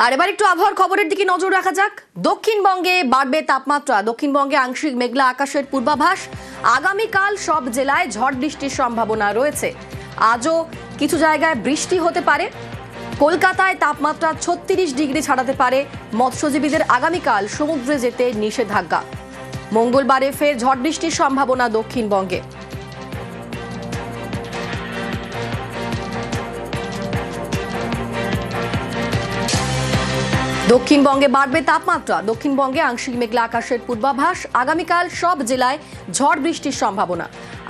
আর এবার একটু আবহাওয়ার খবরের দিকে নজর রাখা যাক। দক্ষিণবঙ্গে বাড়বে তাপমাত্রা। দক্ষিণবঙ্গে আংশিক মেঘলা আকাশের পূর্বাভাস। আগামীকাল সব জেলায় ঝড় বৃষ্টির সম্ভাবনা রয়েছে। আজও কিছু জায়গায় বৃষ্টি হতে পারে। কলকাতায় তাপমাত্রা 36 ডিগ্রি ছাড়াতে পারে। মৎস্যজীবীদের আগামীকাল সমুদ্রে যেতে নিষেধাজ্ঞা। মঙ্গলবারে ফের ঝড় বৃষ্টির সম্ভাবনা দক্ষিণবঙ্গে। দক্ষিণবঙ্গে বাড়বে তাপমাত্রা। দক্ষিণবঙ্গে আংশিক মেঘলা আকাশের পূর্বাভাস। আগামীকাল সব জেলায় ঝড় বৃষ্টির সম্ভাবনা।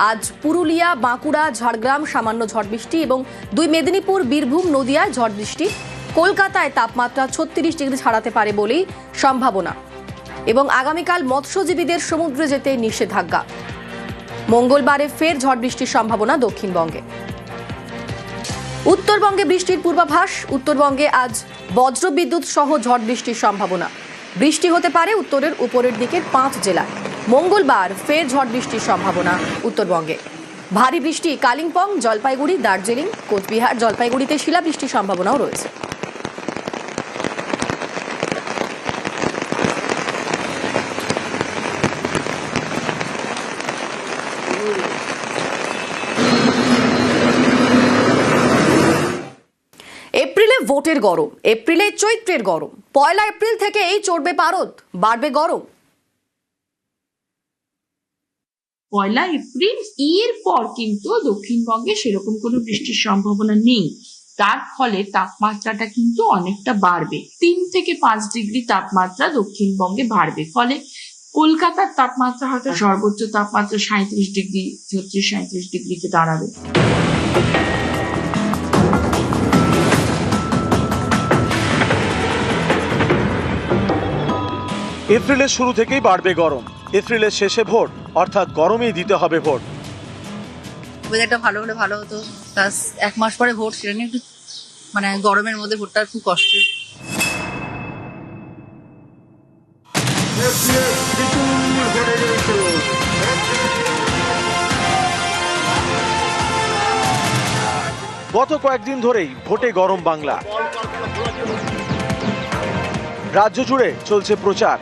আজ পুরুলিয়া, বাঁকুড়া, ঝাড়গ্রাম সামান্য ঝড় বৃষ্টি এবং 2 মেদিনীপুর, বীরভূম, নদিয়ায় ঝড় বৃষ্টি। কলকাতায় তাপমাত্রা 36 ডিগ্রি ছাড়াতে পারে বলেই সম্ভাবনা এবং আগামীকাল মৎস্যজীবীদের সমুদ্রে যেতে নিষেধাজ্ঞা। মঙ্গলবারে ফের ঝড় বৃষ্টির সম্ভাবনা দক্ষিণবঙ্গে। উত্তরবঙ্গে বৃষ্টির পূর্বাভাস। উত্তরবঙ্গে আজ বজ্রবিদ্যুৎ সহ ঝড় বৃষ্টির সম্ভাবনা। বৃষ্টি হতে পারে উত্তরের উপরের দিকের 5 জেলায়। মঙ্গলবার ফের ঝড় বৃষ্টির সম্ভাবনা উত্তরবঙ্গে। ভারী বৃষ্টি কালিম্পং, জলপাইগুড়ি, দার্জিলিং, কোচবিহার, জলপাইগুড়িতে শিলাবৃষ্টির সম্ভাবনাও রয়েছে। এপ্রিলে ভোটের গরম, এপ্রিলে চৈত্রের গরম। 1 এপ্রিল থেকে এই চড়বে পারদ, বাড়বে গরম। 1 এপ্রিল এর পর কিন্তু দক্ষিণবঙ্গে সেরকম কোনো বৃষ্টির সম্ভাবনা নেই। তার ফলে তাপমাত্রাটা কিন্তু অনেকটা বাড়বে। 3 থেকে 5 ডিগ্রি তাপমাত্রা দক্ষিণবঙ্গে বাড়বে। ফলে কলকাতার তাপমাত্রা হয়তো সর্বোচ্চ তাপমাত্রা 37 ডিগ্রি, 36-37 ডিগ্রিতে দাঁড়াবে। এপ্রিলের শুরু থেকেই বাড়বে গরম। এপ্রিলের শেষে ভোট, অর্থাৎ গরমেই দিতে হবে ভোট। ওয়েদারটা ভালো হলে ভালো হতো। প্লাস 1 মাস পরে ভোট, সেটা নিয়ে একটু গরমের মধ্যে ভোটটা খুব কষ্টের। গত কয়েকদিন ধরেই ভোটে গরম বাংলা। রাজ্য জুড়ে চলছে প্রচার,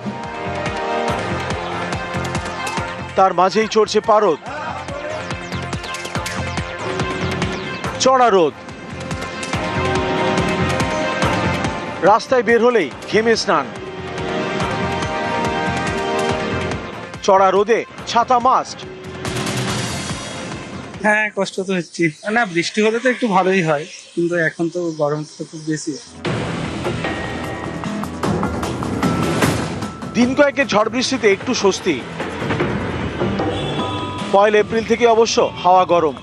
তার মাঝেই চড়ছে পারদ। চড়া রোদ, রাস্তায় বের হলেই ঘেমে স্নান। চড়া রোদে ছাতা মাস্ট। হ্যাঁ, কষ্ট তো হচ্ছে না। বৃষ্টি হলে তো একটু ভালোই হয়, কিন্তু এখন তো গরম তো খুব বেশি। দিন কয়েকের ঝড় বৃষ্টিতে একটু স্বস্তি। 1 এপ্রিল থেকে অবশ্য হাওয়া গরম।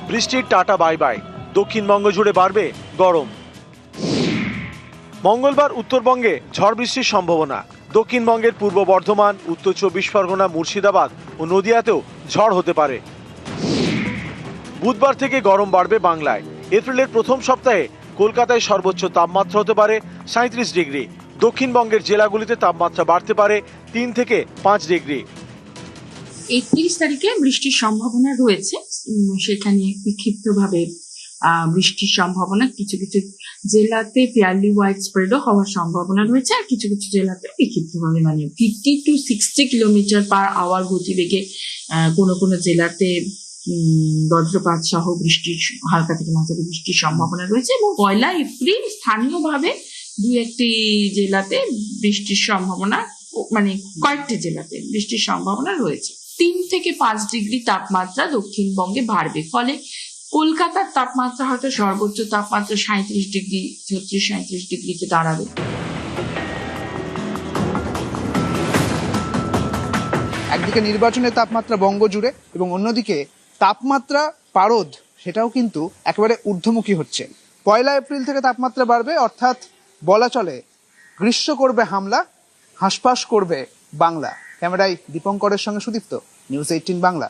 বৃষ্টির টাটা বাই বাই। দক্ষিণবঙ্গ জুড়ে বাড়বে গরম। মঙ্গলবার উত্তরবঙ্গে ঝড় বৃষ্টির সম্ভাবনা। দক্ষিণবঙ্গের পূর্ব বর্ধমান, উত্তর 24 পরগনা, মুর্শিদাবাদ ও নদিয়াতেও ঝড় হতে পারে। বুধবার থেকে গরম বাড়বে বাংলায়। এপ্রিলের প্রথম সপ্তাহে কলকাতায় সর্বোচ্চ তাপমাত্রা হতে পারে 37 ডিগ্রি। দক্ষিণবঙ্গের জেলাগুলিতে তাপমাত্রা বাড়তে পারে 3 থেকে 5 ডিগ্রি। 31 তারিখে বৃষ্টির সম্ভাবনা রয়েছে। সেখানে বিক্ষিপ্তভাবে বৃষ্টির সম্ভাবনা। কিছু কিছু জেলাতে ফেয়ারলি ওয়াইড স্প্রেডও হওয়ার সম্ভাবনা রয়েছে। আর কিছু কিছু জেলাতে বিক্ষিপ্তভাবে 50 to 60 কিলোমিটার/আওয়ার গতিবেগে কোনো কোনো জেলাতে বজ্রপাত সহ বৃষ্টির, হালকা থেকে মাঝারি বৃষ্টির সম্ভাবনা রয়েছে। এবং 1 এপ্রিল স্থানীয়ভাবে 2-1টি জেলাতে বৃষ্টির সম্ভাবনা, কয়েকটি জেলাতে বৃষ্টির সম্ভাবনা রয়েছে। 3 থেকে 5 ডিগ্রি তাপমাত্রা দক্ষিণবঙ্গে বাড়বে। ফলে কলকাতার তাপমাত্রা হয়তো সর্বোচ্চ তাপমাত্রা 37 ডিগ্রি, 36-37 ডিগ্রিতে দাঁড়াবে। একদিকে নির্বাচনের তাপমাত্রা বঙ্গ জুড়ে এবং অন্যদিকে তাপমাত্রা পারদ, সেটাও কিন্তু একেবারে ঊর্ধ্বমুখী হচ্ছে। 1 এপ্রিল থেকে তাপমাত্রা বাড়বে, অর্থাৎ বলা চলে গ্রীষ্ম করবে হামলা, হাঁসফাঁস করবে বাংলা। ক্যামেরায় দীপঙ্করের সঙ্গে সুদীপ্ত, নিউজ 18 বাংলা।